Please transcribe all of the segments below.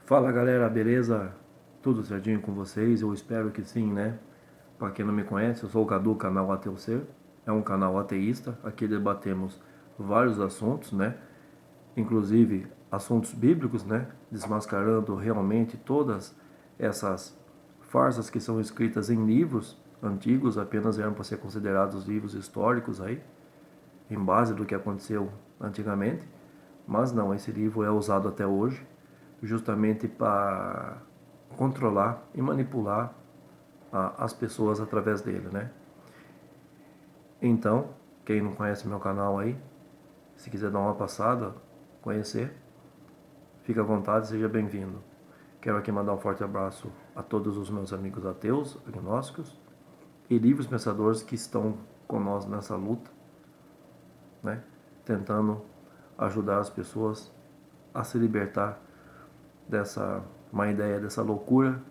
Fala galera, beleza? Tudo certinho com vocês? Eu espero que sim, né? Para quem não me conhece, eu sou o Cadu, canal Ateu Ser. É um canal ateísta. Aqui debatemos vários assuntos, né? Inclusive assuntos bíblicos, né? Desmascarando realmente todas essas farsas que são escritas em livros antigos, apenas eram para ser considerados livros históricos aí, em base do que aconteceu antigamente. Mas não, esse livro é usado até hoje justamente para controlar e manipular as pessoas através dele, né? Então, quem não conhece meu canal aí, se quiser dar uma passada, conhecer, fica à vontade, seja bem-vindo. Quero aqui mandar um forte abraço a todos os meus amigos ateus, agnósticos e livres pensadores que estão com nós nessa luta, né? Tentando ajudar as pessoas a se libertar dessa má ideia, dessa loucura,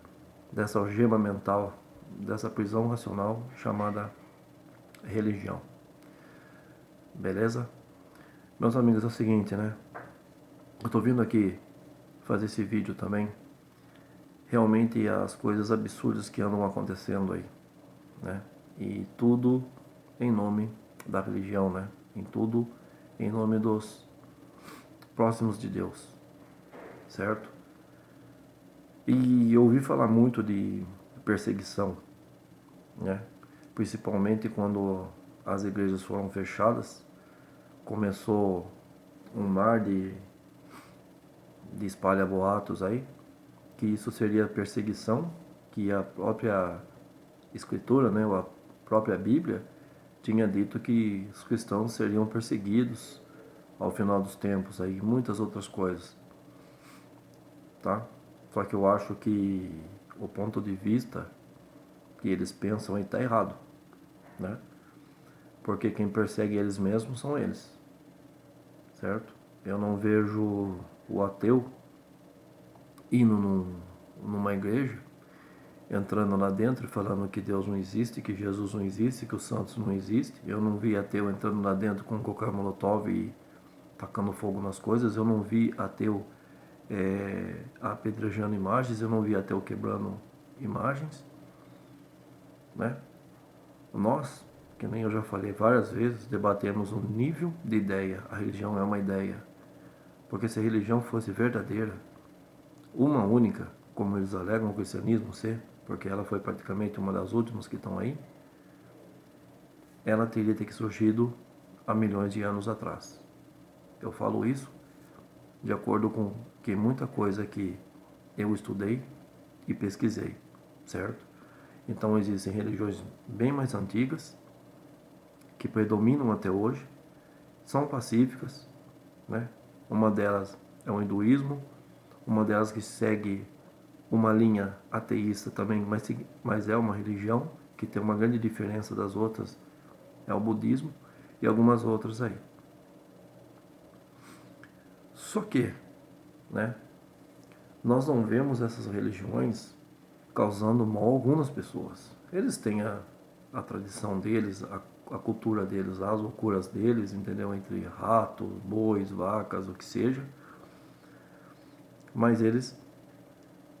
dessa algema mental, dessa prisão racional chamada religião. Beleza? Meus amigos, é o seguinte, né? Eu tô vindo aqui fazer esse vídeo também. Realmente as coisas absurdas que andam acontecendo aí, né? E tudo em nome da religião, né? Em tudo em nome dos próximos de Deus, certo? E eu ouvi falar muito de perseguição, né? Principalmente quando as igrejas foram fechadas, começou um mar de espalha-boatos aí, que isso seria perseguição, que a própria escritura, né, a própria Bíblia, tinha dito que os cristãos seriam perseguidos ao final dos tempos, aí muitas outras coisas, tá? Só que eu acho que o ponto de vista que eles pensam aí está errado, né? Porque quem persegue eles mesmos são eles, certo? Eu não vejo o ateu indo numa igreja, entrando lá dentro e falando que Deus não existe, que Jesus não existe, que os santos não existem. Eu não vi ateu entrando lá dentro com um coquetel molotov e tacando fogo nas coisas. Eu não vi ateu apedrejando imagens. Eu não vi ateu quebrando imagens, né? Nós, que nem eu já falei várias vezes, debatemos um nível de ideia. A religião é uma ideia. Porque se a religião fosse verdadeira, uma única, como eles alegam o cristianismo ser, porque ela foi praticamente uma das últimas que estão aí, ela teria que surgido há milhões de anos atrás. Eu falo isso de acordo com que muita coisa que eu estudei e pesquisei, certo? Então existem religiões bem mais antigas que predominam até hoje, são pacíficas, né? Uma delas é o hinduísmo, uma delas que segue uma linha ateísta também, mas é uma religião que tem uma grande diferença das outras, é o budismo e algumas outras aí. Só que, né, nós não vemos essas religiões causando mal a algumas pessoas. Eles têm a tradição deles, a cultura deles, as loucuras deles, entendeu? Entre ratos, bois, vacas, o que seja. Mas eles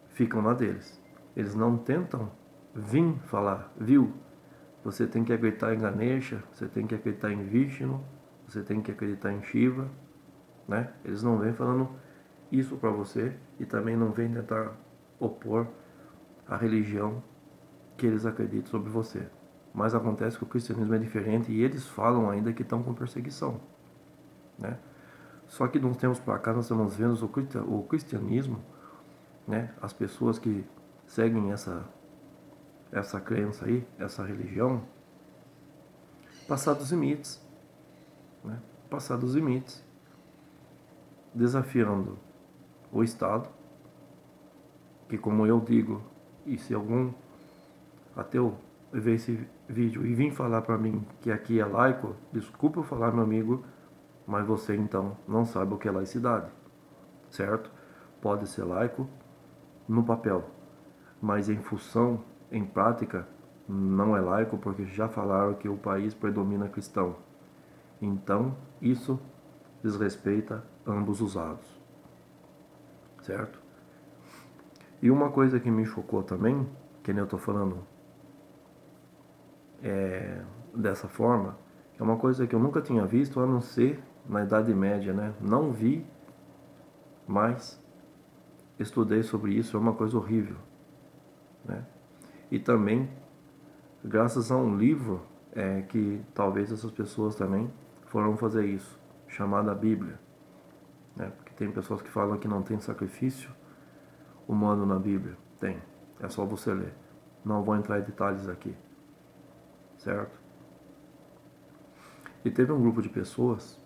ficam na deles. Eles não tentam vir falar, viu? Você tem que acreditar em Ganesha, você tem que acreditar em Vishnu, você tem que acreditar em Shiva, né? Eles não vêm falando isso para você e também não vêm tentar opor a religião que eles acreditam sobre você. Mas acontece que o cristianismo é diferente e eles falam ainda que estão com perseguição, né? Só que de uns tempos para cá nós estamos vendo o cristianismo, né? As pessoas que seguem essa crença aí, essa religião, passar dos limites, né? Passar dos limites, desafiando o Estado, que como eu digo, e se algum ateu ver esse vídeo e vir falar para mim que aqui é laico, desculpa eu falar, meu amigo, mas você então não sabe o que é laicidade, certo? Pode ser laico no papel, mas em função, em prática, não é laico porque já falaram que o país predomina cristão. Então, isso desrespeita ambos os lados, certo? E uma coisa que me chocou também, que nem eu tô falando dessa forma, é uma coisa que eu nunca tinha visto, a não ser na Idade Média, né? Não vi, mas estudei sobre isso, é uma coisa horrível, né? E também, graças a um livro, que talvez essas pessoas também foram fazer isso, chamada Bíblia, né? Porque tem pessoas que falam que não tem sacrifício humano na Bíblia. Tem, é só você ler. Não vou entrar em detalhes aqui, certo? E teve um grupo de pessoas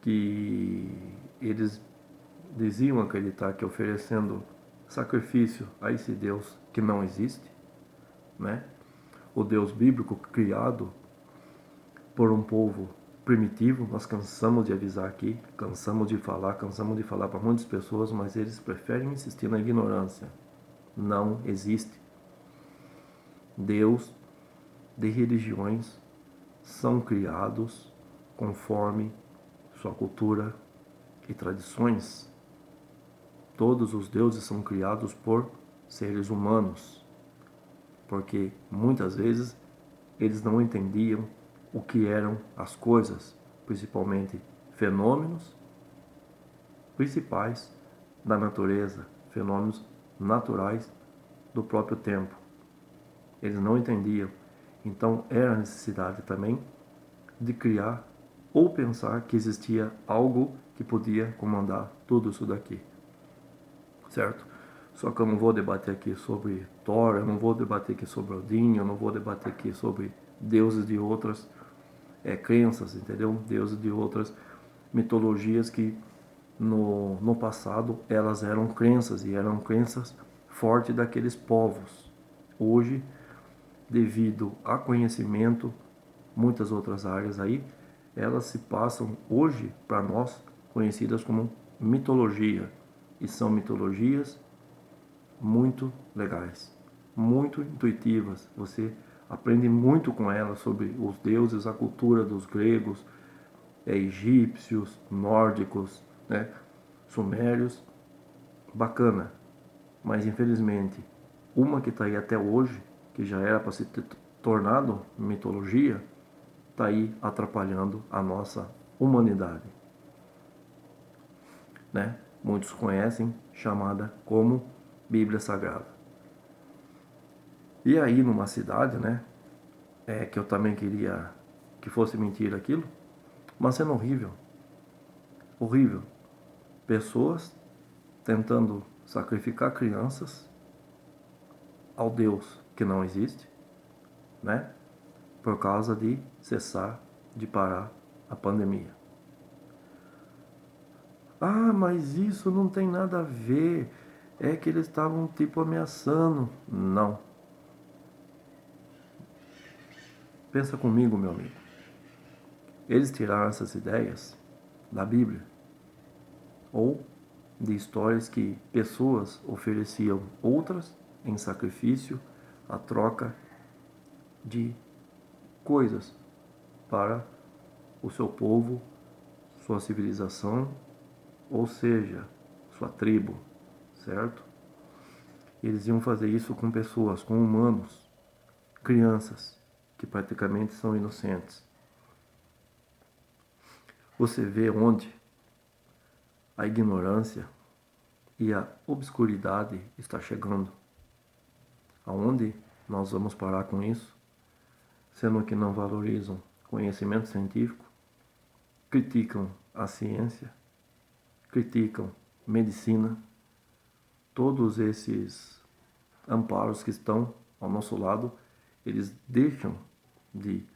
que eles diziam acreditar que oferecendo sacrifício a esse Deus que não existe, né? O Deus bíblico criado por um povo primitivo, nós cansamos de avisar aqui, cansamos de falar para muitas pessoas, mas eles preferem insistir na ignorância. Não existe. Deus de religiões são criados conforme sua cultura e tradições. Todos os deuses são criados por seres humanos, porque muitas vezes eles não entendiam o que eram as coisas, principalmente fenômenos principais da natureza, fenômenos naturais do próprio tempo. Eles não entendiam. Então era a necessidade também de criar ou pensar que existia algo que podia comandar tudo isso daqui, certo? Só que eu não vou debater aqui sobre Thor, eu não vou debater aqui sobre Odin, eu não vou debater aqui sobre deuses de outras crenças, entendeu? Deuses de outras mitologias que no passado elas eram crenças e eram crenças fortes daqueles povos. Hoje, devido a conhecimento, muitas outras áreas aí, elas se passam hoje para nós conhecidas como mitologia, e são mitologias muito legais, muito intuitivas. Você aprende muito com elas sobre os deuses, a cultura dos gregos, egípcios, nórdicos, né, sumérios, bacana. Mas infelizmente, uma que está aí até hoje, que já era para se ter tornado mitologia, está aí atrapalhando a nossa humanidade, né? Muitos conhecem, chamada como Bíblia Sagrada. E aí numa cidade, né, que eu também queria que fosse mentira aquilo, uma cena horrível, horrível. Pessoas tentando sacrificar crianças ao Deus que não existe, né, por causa de cessar, de parar a pandemia. Ah, mas isso não tem nada a ver. É que eles estavam tipo ameaçando. Não. Pensa comigo, meu amigo. Eles tiraram essas ideias da Bíblia ou de histórias que pessoas ofereciam outras em sacrifício a troca de coisas para o seu povo, sua civilização, ou seja, sua tribo, certo? Eles iam fazer isso com pessoas, com humanos, crianças, que praticamente são inocentes. Você vê onde a ignorância e a obscuridade está chegando. Aonde nós vamos parar com isso? Sendo que não valorizam conhecimento científico, criticam a ciência, criticam medicina, todos esses amparos que estão ao nosso lado, eles deixam de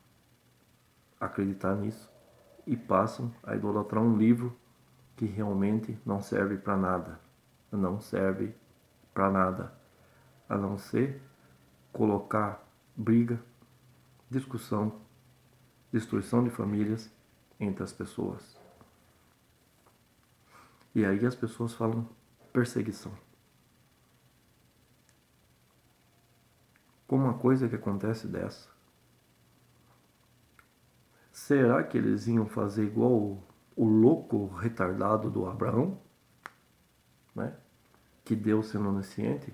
acreditar nisso e passam a idolatrar um livro que realmente não serve para nada. Não serve para nada, a não ser colocar briga, discussão, destruição de famílias entre as pessoas. E aí as pessoas falam perseguição. Como uma coisa que acontece dessa? Será que eles iam fazer igual o louco retardado do Abraão? Né? que Deus, sendo onisciente,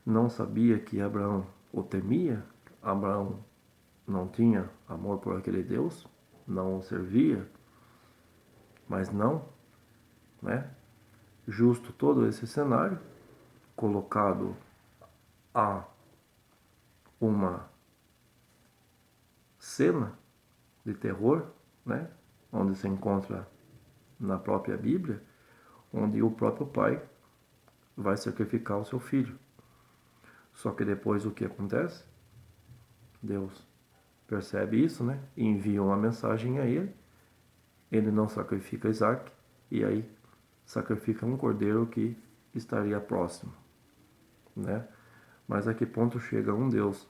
não sabia que Abraão o temia? Abraão não tinha amor por aquele Deus? Não o servia? Mas não, né? Justo todo esse cenário, colocado a uma cena de terror, né? Onde se encontra na própria Bíblia, onde o próprio pai vai sacrificar o seu filho. Só que depois o que acontece? Deus percebe isso, né? E envia uma mensagem a ele. Ele não sacrifica Isaac e aí sacrifica um cordeiro que estaria próximo, né? Mas a que ponto chega um Deus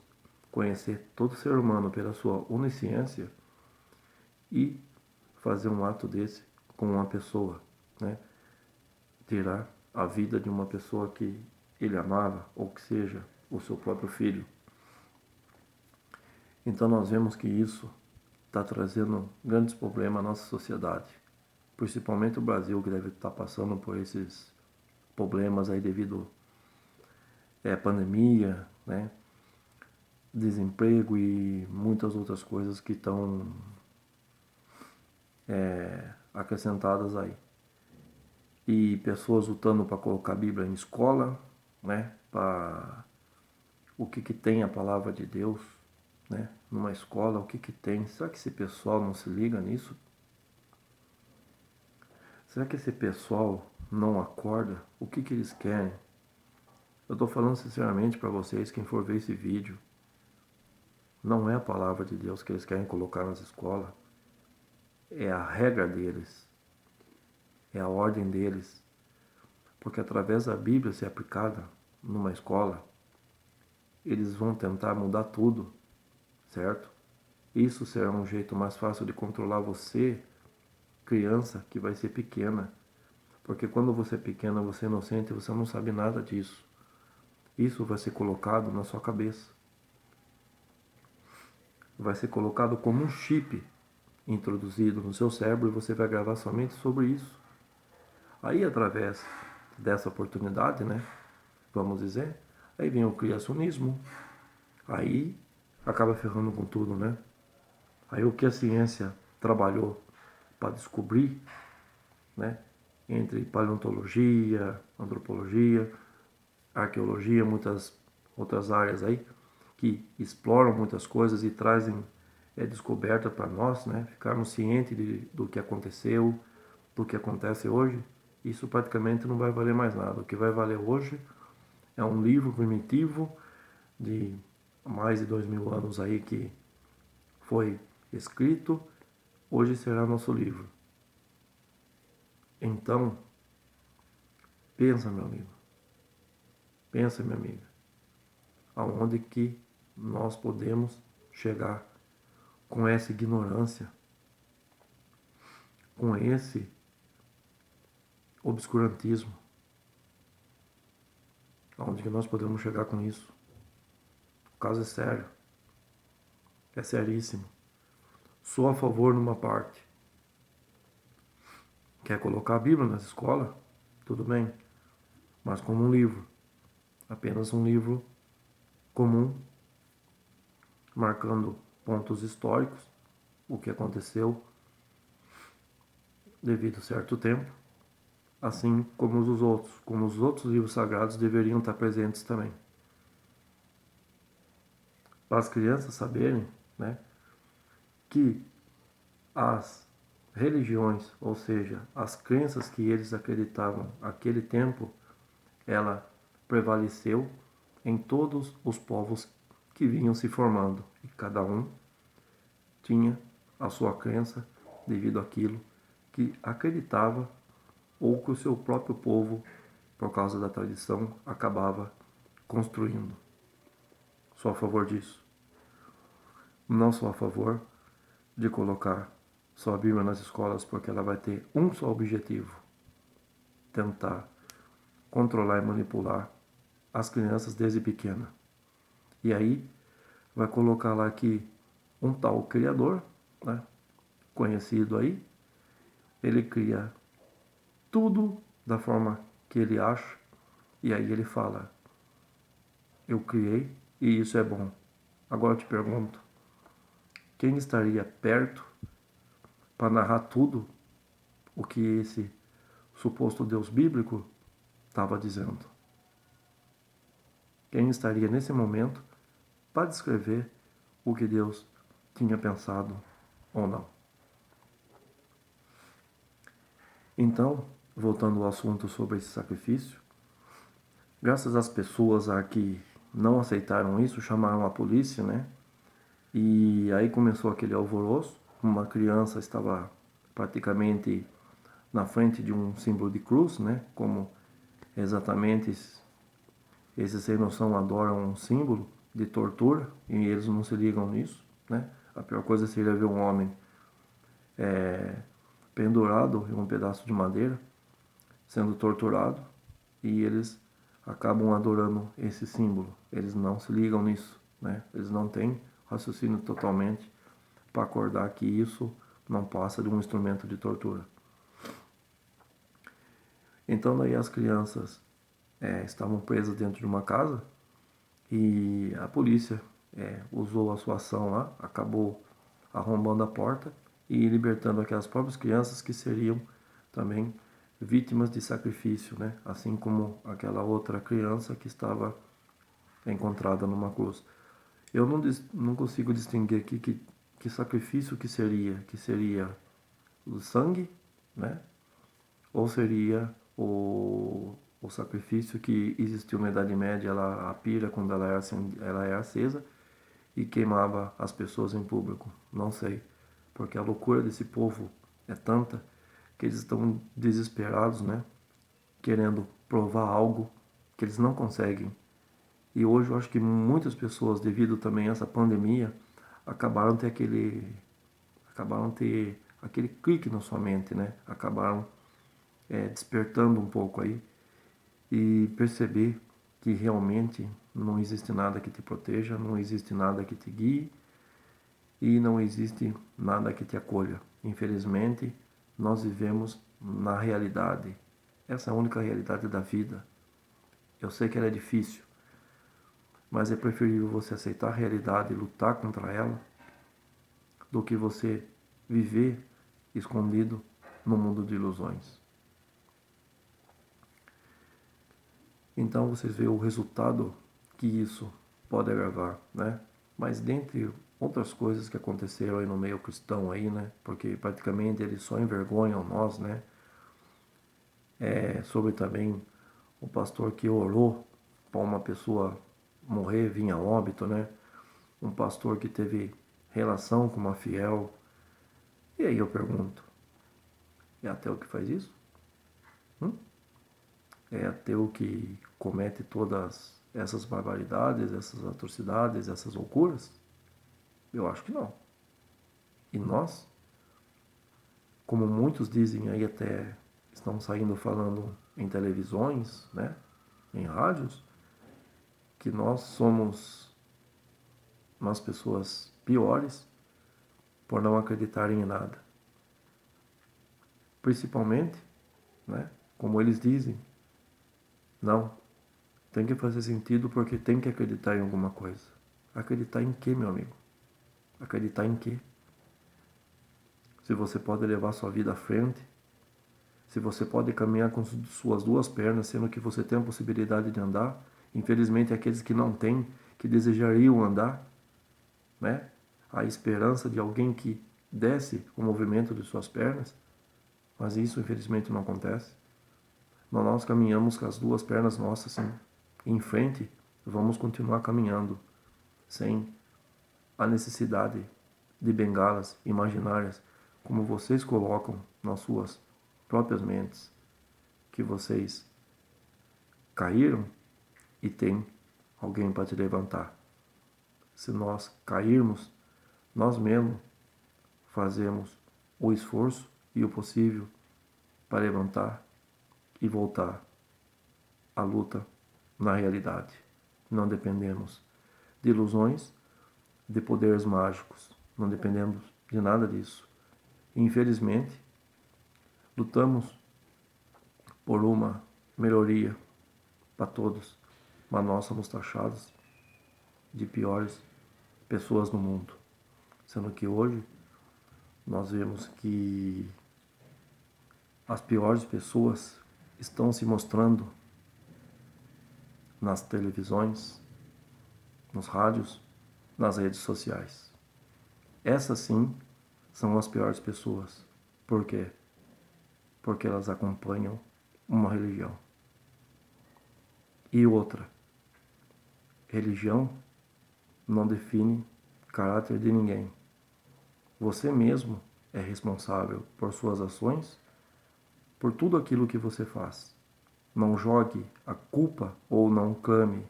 conhecer todo ser humano pela sua onisciência e fazer um ato desse com uma pessoa, né? Tirar a vida de uma pessoa que ele amava, ou que seja, o seu próprio filho. Então nós vemos que isso está trazendo grandes problemas à nossa sociedade, principalmente o Brasil, que deve estar passando por esses problemas aí devido à pandemia, né? Desemprego e muitas outras coisas que estão acrescentadas aí. E pessoas lutando para colocar a Bíblia em escola, né? Para o que tem a palavra de Deus, né? Numa escola, o que tem? Será que esse pessoal não se liga nisso? Será que esse pessoal não acorda? O que eles querem? Eu estou falando sinceramente para vocês, quem for ver esse vídeo, não é a palavra de Deus que eles querem colocar nas escolas, é a regra deles, é a ordem deles, porque através da Bíblia ser aplicada numa escola, eles vão tentar mudar tudo, certo? Isso será um jeito mais fácil de controlar você, criança que vai ser pequena, porque quando você é pequena, você é inocente, você não sabe nada disso. Isso vai ser colocado na sua cabeça. Vai ser colocado como um chip introduzido no seu cérebro e você vai gravar somente sobre isso. Aí, através dessa oportunidade, né, vamos dizer, aí vem o criacionismo, aí acaba ferrando com tudo, né? Aí o que a ciência trabalhou para descobrir, né, entre paleontologia, antropologia, arqueologia, muitas outras áreas aí, que exploram muitas coisas e trazem descoberta para nós, né? Ficarmos cientes do que aconteceu, do que acontece hoje, isso praticamente não vai valer mais nada. O que vai valer hoje é um livro primitivo de mais de 2000 anos aí que foi escrito, hoje será nosso livro. Então, pensa, meu amigo, pensa, minha amiga, aonde que nós podemos chegar com essa ignorância, com esse obscurantismo. Aonde que nós podemos chegar com isso? O caso é sério. É seríssimo. Sou a favor numa parte. Quer colocar a Bíblia nas escolas? Tudo bem. Mas como um livro. Apenas um livro comum, marcando pontos históricos, o que aconteceu devido a certo tempo, assim como os outros livros sagrados deveriam estar presentes também. Para as crianças saberem, né, que as religiões, ou seja, as crenças que eles acreditavam naquele tempo, ela prevaleceu em todos os povos que vinham se formando, e cada um tinha a sua crença devido àquilo que acreditava ou que o seu próprio povo, por causa da tradição, acabava construindo. Sou a favor disso. Não sou a favor de colocar só a Bíblia nas escolas, porque ela vai ter um só objetivo: tentar controlar e manipular as crianças desde pequena. E aí vai colocar lá que um tal criador, né, conhecido aí, ele cria tudo da forma que ele acha, E aí ele fala: eu criei e isso é bom. Agora eu te pergunto, quem estaria perto para narrar tudo o que esse suposto Deus bíblico estava dizendo? Quem estaria nesse momento para descrever o que Deus tinha pensado ou não? Então, voltando ao assunto sobre esse sacrifício, graças às pessoas a que não aceitaram isso, chamaram a polícia, né? E aí começou aquele alvoroço. Uma criança estava praticamente na frente de um símbolo de cruz, né? Como exatamente esses sem noção adoram um símbolo de tortura e eles não se ligam nisso, né? A pior coisa seria ver um homem pendurado em um pedaço de madeira, sendo torturado, e eles acabam adorando esse símbolo. Eles não se ligam nisso, né? Eles não têm raciocínio totalmente para acordar que isso não passa de um instrumento de tortura. Então daí as crianças estavam presas dentro de uma casa e a polícia usou a sua ação lá, acabou arrombando a porta e libertando aquelas próprias crianças que seriam também vítimas de sacrifício, né? Assim como aquela outra criança que estava encontrada numa cruz. Eu não consigo distinguir aqui que sacrifício que seria o sangue, né? Ou seria o sacrifício que existiu na Idade Média, a pira, quando ela era acesa e queimava as pessoas em público. Não sei, porque a loucura desse povo é tanta que eles estão desesperados, né? Querendo provar algo que eles não conseguem. E hoje eu acho que muitas pessoas, devido também a essa pandemia, acabaram ter aquele clique na sua mente, né? Acabaram despertando um pouco aí e perceber que realmente não existe nada que te proteja, não existe nada que te guie e não existe nada que te acolha. Infelizmente, nós vivemos na realidade. Essa é a única realidade da vida. Eu sei que ela é difícil, mas é preferível você aceitar a realidade e lutar contra ela do que você viver escondido no mundo de ilusões. Então vocês veem o resultado que isso pode agravar, né? Mas dentre outras coisas que aconteceram aí no meio cristão aí, né? Porque praticamente eles só envergonham nós, né? Sobre também o pastor que orou para uma pessoa morrer, vinha a óbito, né? Um pastor que teve relação com uma fiel. E aí eu pergunto, é ateu que faz isso? Hum? É ateu que comete todas essas barbaridades, essas atrocidades, essas loucuras? Eu acho que não. E nós, como muitos dizem aí, até estão saindo falando em televisões, né, em rádios, que nós somos umas pessoas piores por não acreditarem em nada. Principalmente, né, como eles dizem, não, tem que fazer sentido porque tem que acreditar em alguma coisa. Acreditar em quê, meu amigo? Acreditar em quê? Se você pode levar sua vida à frente, se você pode caminhar com suas duas pernas, sendo que você tem a possibilidade de andar, infelizmente aqueles que não têm, que desejariam andar, né? A esperança de alguém que desse o movimento de suas pernas, mas isso infelizmente não acontece. Nós caminhamos com as duas pernas nossas assim, em frente, vamos continuar caminhando sem a necessidade de bengalas imaginárias, como vocês colocam nas suas próprias mentes, que vocês caíram e tem alguém para te levantar. Se nós cairmos, nós mesmos fazemos o esforço e o possível para levantar e voltar à luta na realidade. Não dependemos de ilusões, de poderes mágicos. Não dependemos de nada disso. Infelizmente, lutamos por uma melhoria para todos, mas nós somos taxados de piores pessoas no mundo. Sendo que hoje nós vemos que as piores pessoas estão se mostrando nas televisões, nos rádios, nas redes sociais. Essas sim são as piores pessoas. Por quê? Porque elas acompanham uma religião. E outra, religião não define caráter de ninguém. Você mesmo é responsável por suas ações, por tudo aquilo que você faz. Não jogue a culpa ou não clame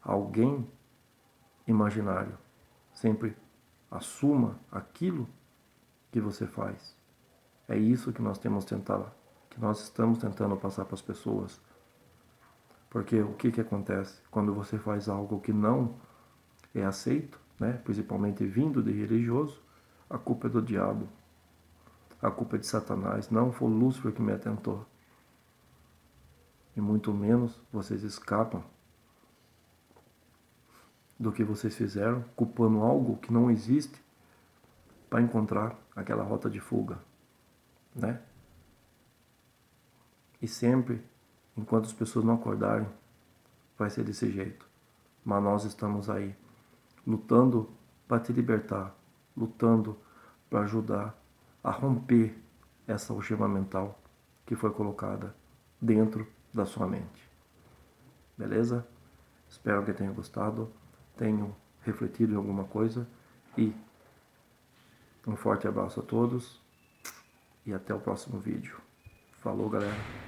alguém imaginário. Sempre assuma aquilo que você faz. É isso que nós estamos tentando passar para as pessoas. Porque o que acontece quando você faz algo que não é aceito, né? Principalmente vindo de religioso, a culpa é do diabo, a culpa é de Satanás, não foi Lúcifer que me atentou. E muito menos vocês escapam do que vocês fizeram, culpando algo que não existe para encontrar aquela rota de fuga, né? E sempre, enquanto as pessoas não acordarem, vai ser desse jeito. Mas nós estamos aí, lutando para te libertar, lutando para ajudar a romper essa algema mental que foi colocada dentro da sua mente. Beleza? Espero que tenham gostado, tenham refletido em alguma coisa e um forte abraço a todos e até o próximo vídeo. Falou, galera!